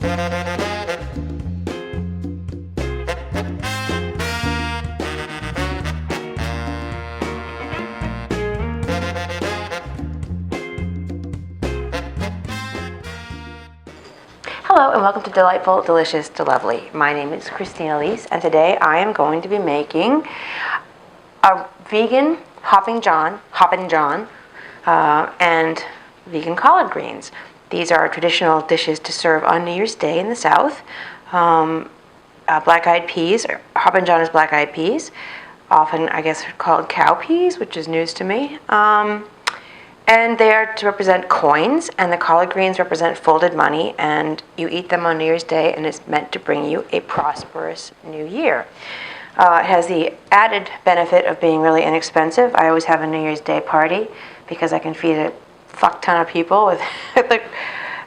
Hello and welcome to Delightful, Delicious, Delovely. My name is Christina Elise, and today I am going to be making a vegan Hoppin' John, and vegan collard greens. These are traditional dishes to serve on New Year's Day in the South. Black-eyed peas, Hoppin' John is black-eyed peas, often I guess called cow peas, which is news to me. And they are to represent coins, and the collard greens represent folded money, and you eat them on New Year's Day, and it's meant to bring you a prosperous new year. It has the added benefit of being really inexpensive. I always have a New Year's Day party because I can feed a fuck ton of people with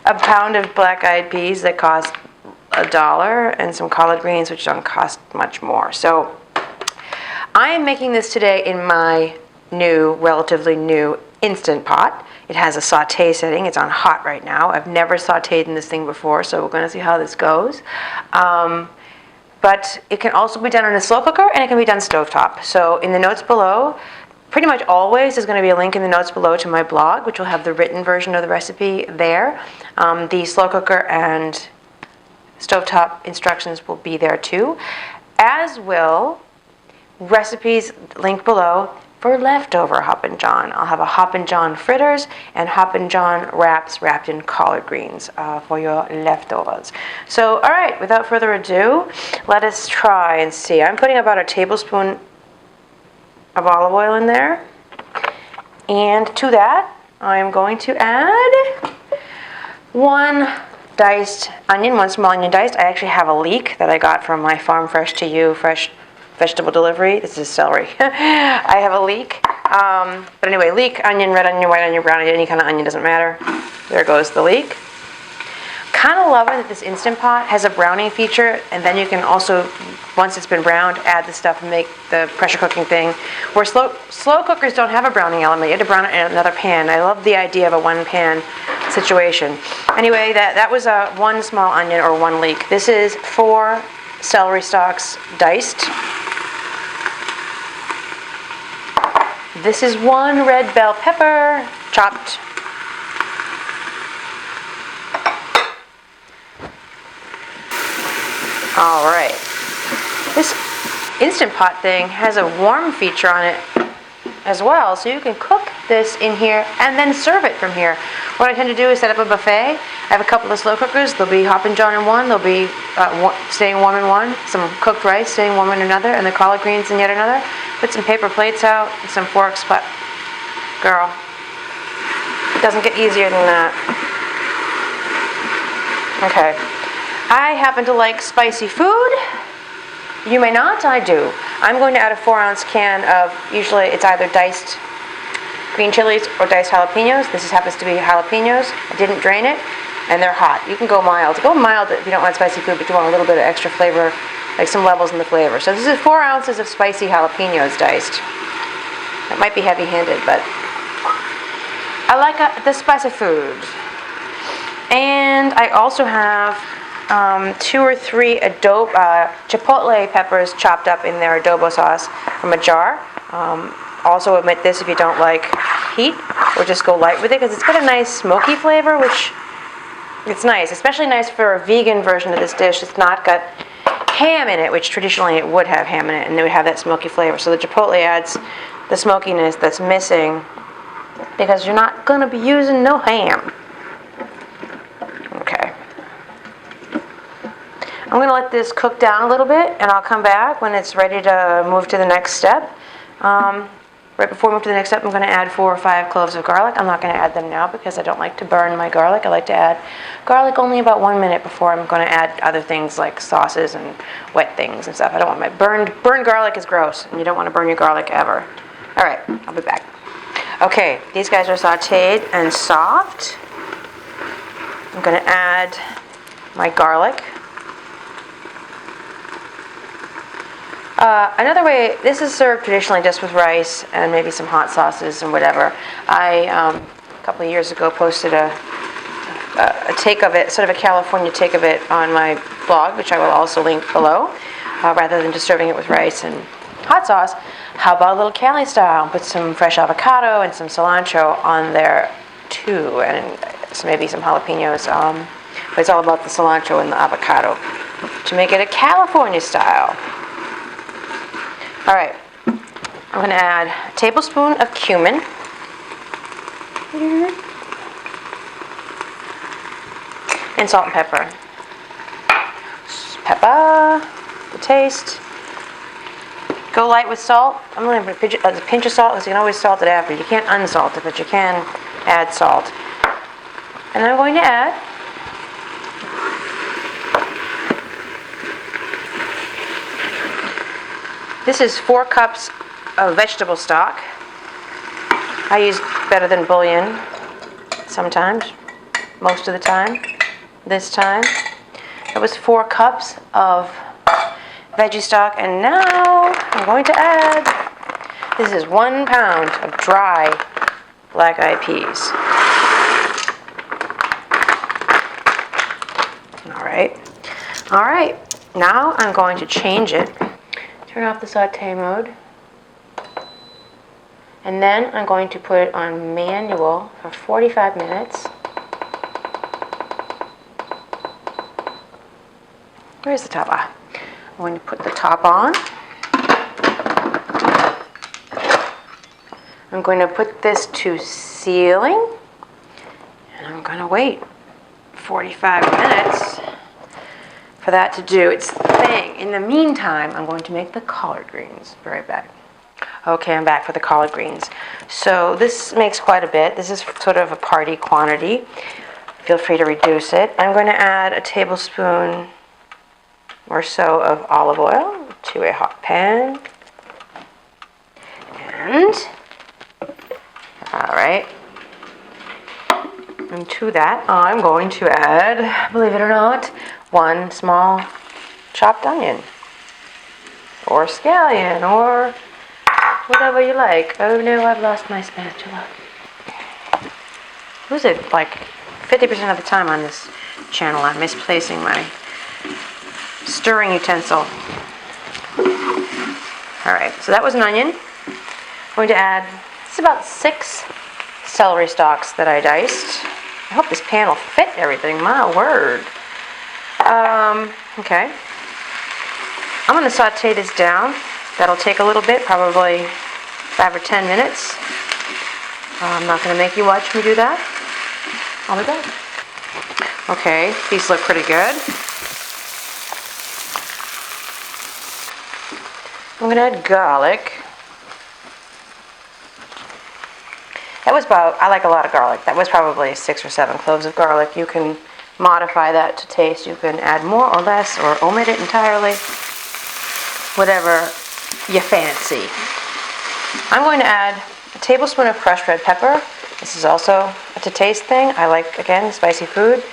a pound of black-eyed peas that cost $1 and some collard greens which don't cost much more. So I am making this today in my relatively new Instant Pot. It has a saute setting. It's on hot right now. I've never sauteed in this thing before, so we're going to see how this goes. But it can also be done in a slow cooker, and it can be done stovetop. So in the notes below, pretty much always there's going to be a link in the notes below to my blog, which will have the written version of the recipe there. The slow cooker and stovetop instructions will be there too, as will recipes linked below for leftover Hoppin' John. I'll have a Hoppin' John fritters and Hoppin' John wraps wrapped in collard greens for your leftovers. So, all right, without further ado, let us try and see. I'm putting about a tablespoon of olive oil in there. And to that, I'm going to add one diced onion, one small onion diced. I actually have a leek that I got from my Farm Fresh to You fresh vegetable delivery. This is celery. I have a leek. But anyway, leek, onion, red onion, white onion, brown onion, any kind of onion, doesn't matter. There goes the leek. Kind of love it that this Instant Pot has a browning feature, and then you can also, once it's been browned, add the stuff and make the pressure cooking thing. Where slow cookers don't have a browning element. You have to brown it in another pan. I love the idea of a one pan situation. Anyway, that was one small onion or one leek. This is 4 celery stalks diced. This is 1 red bell pepper, chopped. All right. This Instant Pot thing has a warm feature on it as well, so you can cook this in here and then serve it from here. What I tend to do is set up a buffet. I have a couple of slow cookers. There'll be Hoppin' John in one, there'll be staying warm in one, some cooked rice staying warm in another, and the collard greens in yet another. Put some paper plates out and some forks, but girl, it doesn't get easier than that. Okay. I happen to like spicy food. You may not, I do. I'm going to add a 4-ounce can of, usually it's either diced green chilies or diced jalapenos. This happens to be jalapenos. I didn't drain it, and they're hot. You can go mild. Go mild if you don't want spicy food, but you want a little bit of extra flavor, like some levels in the flavor. So this is 4 ounces of spicy jalapenos diced. That might be heavy-handed, but I like the spicy food. And I also have 2 or 3 chipotle peppers chopped up in their adobo sauce from a jar. Also omit this if you don't like heat, or just go light with it because it's got a nice smoky flavor, which it's nice, especially nice for a vegan version of this dish. It's not got ham in it, which traditionally it would have ham in it, and it would have that smoky flavor. So the chipotle adds the smokiness that's missing because you're not going to be using no ham. Okay. I'm going to let this cook down a little bit, and I'll come back when it's ready to move to the next step. Right before we move to the next step, I'm going to add 4 or 5 cloves of garlic. I'm not going to add them now because I don't like to burn my garlic. I like to add garlic only about 1 minute before I'm going to add other things like sauces and wet things and stuff. I don't want my burned garlic is gross, and you don't want to burn your garlic ever. All right, I'll be back. Okay, these guys are sauteed and soft. I'm going to add my garlic. Another way, this is served traditionally just with rice and maybe some hot sauces and whatever. I, a couple of years ago, posted a take of it, sort of a California take of it on my blog, which I will also link below, rather than just serving it with rice and hot sauce. How about a little Cali style? Put some fresh avocado and some cilantro on there too, and maybe some jalapenos. But it's all about the cilantro and the avocado to make it a California style. All right, I'm going to add a tablespoon of cumin. And salt and pepper. Pepper, the taste. Go light with salt. I'm going to put a pinch of salt because you can always salt it after. You can't unsalt it, but you can add salt. And I'm going to add this is 4 cups of vegetable stock. I use better than bouillon sometimes, most of the time. This time it was 4 cups of veggie stock, and now I'm going to add, this is 1 pound of dry black-eyed peas. All right, now I'm going to change it. Turn off the saute mode. And then I'm going to put it on manual for 45 minutes. Where's the top? I'm going to put the top on. I'm going to put this to sealing. And I'm going to wait 45 minutes for that to do its thing. In the meantime, I'm going to make the collard greens. Be right back. Okay, I'm back for the collard greens. So this makes quite a bit. This is sort of a party quantity. Feel free to reduce it. I'm going to add a tablespoon or so of olive oil to a hot pan. And, all right. And to that, I'm going to add, believe it or not, 1 small chopped onion. Or scallion, or whatever you like. Oh no, I've lost my spatula. Lose it like 50% of the time on this channel. I'm misplacing my stirring utensil. Alright, so that was an onion. I'm going to add, it's about 6 celery stalks that I diced. I hope this pan will fit everything, my word. Okay. I'm going to saute this down. That'll take a little bit, probably 5 or 10 minutes. I'm not going to make you watch me do that. I'll be back. Okay, these look pretty good. I'm going to add garlic. That was about, I like a lot of garlic. That was probably 6 or 7 cloves of garlic. You can modify that to taste. You can add more or less or omit it entirely. Whatever you fancy. I'm going to add a tablespoon of crushed red pepper. This is also a to taste thing. I like, again, spicy food.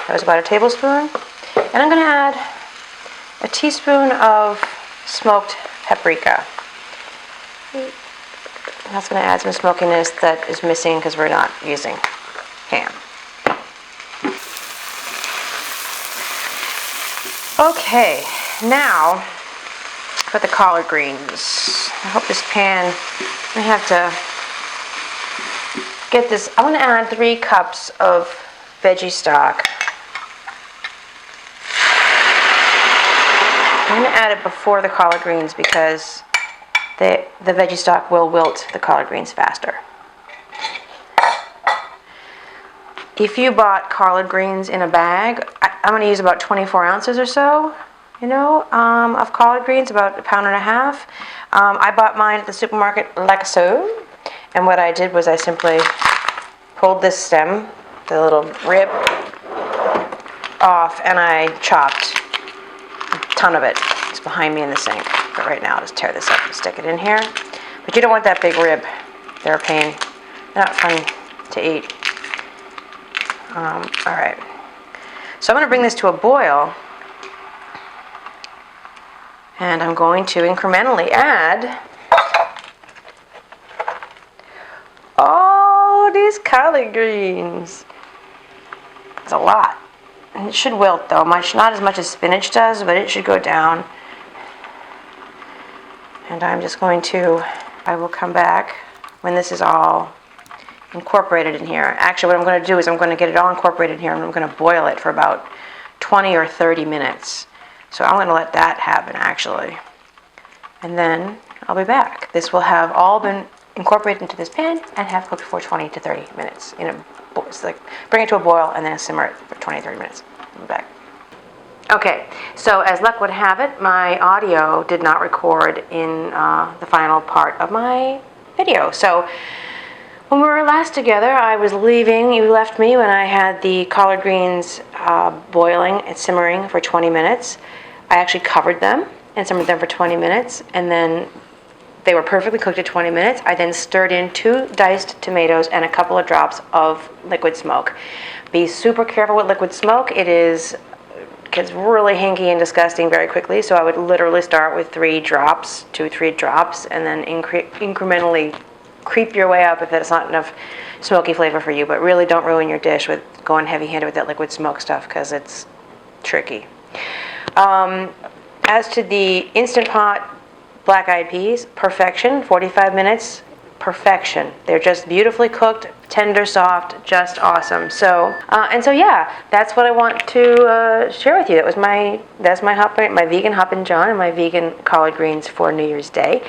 That was about a tablespoon. And I'm going to add a teaspoon of smoked paprika. That's going to add some smokiness that is missing because we're not using ham. Okay, now for the collard greens. I hope this pan, I have to get this. I want to add 3 cups of veggie stock. I'm going to add it before the collard greens because the veggie stock will wilt the collard greens faster. If you bought collard greens in a bag, I'm going to use about 24 ounces or so, of collard greens, about 1.5 pounds. I bought mine at the supermarket like so, and what I did was I simply pulled this stem, the little rib, off, and I chopped a ton of it. It's behind me in the sink, but right now I'll just tear this up and stick it in here. But you don't want that big rib. They're a pain. They're not fun to eat. All right. So I'm going to bring this to a boil, and I'm going to incrementally add all these collard greens. It's a lot. And it should wilt though, not as much as spinach does, but it should go down. And I'm just going to, I will come back when this is all incorporated in here. Actually, what I'm going to do is I'm going to get it all incorporated in here, and I'm going to boil it for about 20 or 30 minutes. So I'm going to let that happen, actually. And then I'll be back. This will have all been incorporated into this pan and have cooked for 20 to 30 minutes. It's like bring it to a boil and then simmer it for 20 to 30 minutes. I'm back. Okay, so as luck would have it, my audio did not record in the final part of my video. So when we were last together, I was leaving. You left me when I had the collard greens boiling and simmering for 20 minutes. I actually covered them and simmered them for 20 minutes, and then they were perfectly cooked at 20 minutes. I then stirred in 2 diced tomatoes and a couple of drops of liquid smoke. Be super careful with liquid smoke. It gets really hinky and disgusting very quickly, so I would literally start with 3 drops, 2-3 drops, and then incrementally creep your way up if that's not enough smoky flavor for you. But really don't ruin your dish with going heavy-handed with that liquid smoke stuff, because it's tricky. As to the Instant Pot black-eyed peas, perfection, 45 minutes, perfection. They're just beautifully cooked, tender, soft, just awesome. So, yeah, that's what I want to share with you. That's my vegan Hoppin John and my vegan collard greens for New Year's Day.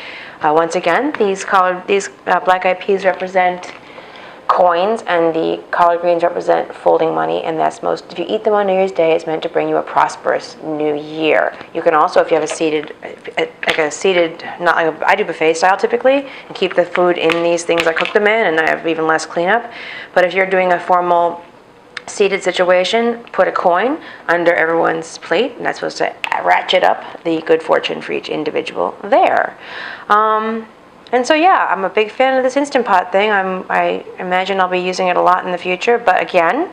Once again, these black-eyed peas represent coins, and the collard greens represent folding money, and if you eat them on New Year's Day, it's meant to bring you a prosperous new year. You can also, if you have I do buffet style typically, and keep the food in these things I cook them in, and I have even less cleanup. But if you're doing a formal seated situation, put a coin under everyone's plate, and that's supposed to ratchet up the good fortune for each individual there. And so, yeah, I'm a big fan of this Instant Pot thing. I imagine I'll be using it a lot in the future. But again,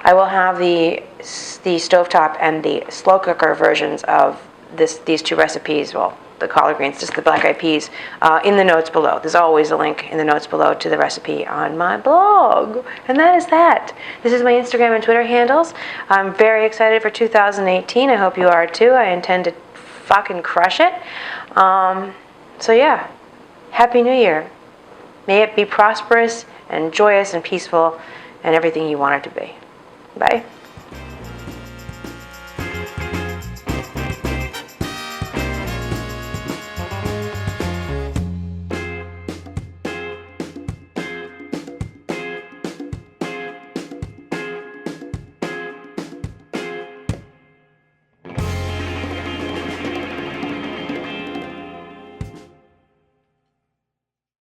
I will have the stovetop and the slow cooker versions of these 2 recipes. Well, the collard greens, just the black-eyed peas, in the notes below. There's always a link in the notes below to the recipe on my blog. And that is that. This is my Instagram and Twitter handles. I'm very excited for 2018. I hope you are too. I intend to fucking crush it. So, yeah. Happy New Year. May it be prosperous and joyous and peaceful and everything you want it to be. Bye.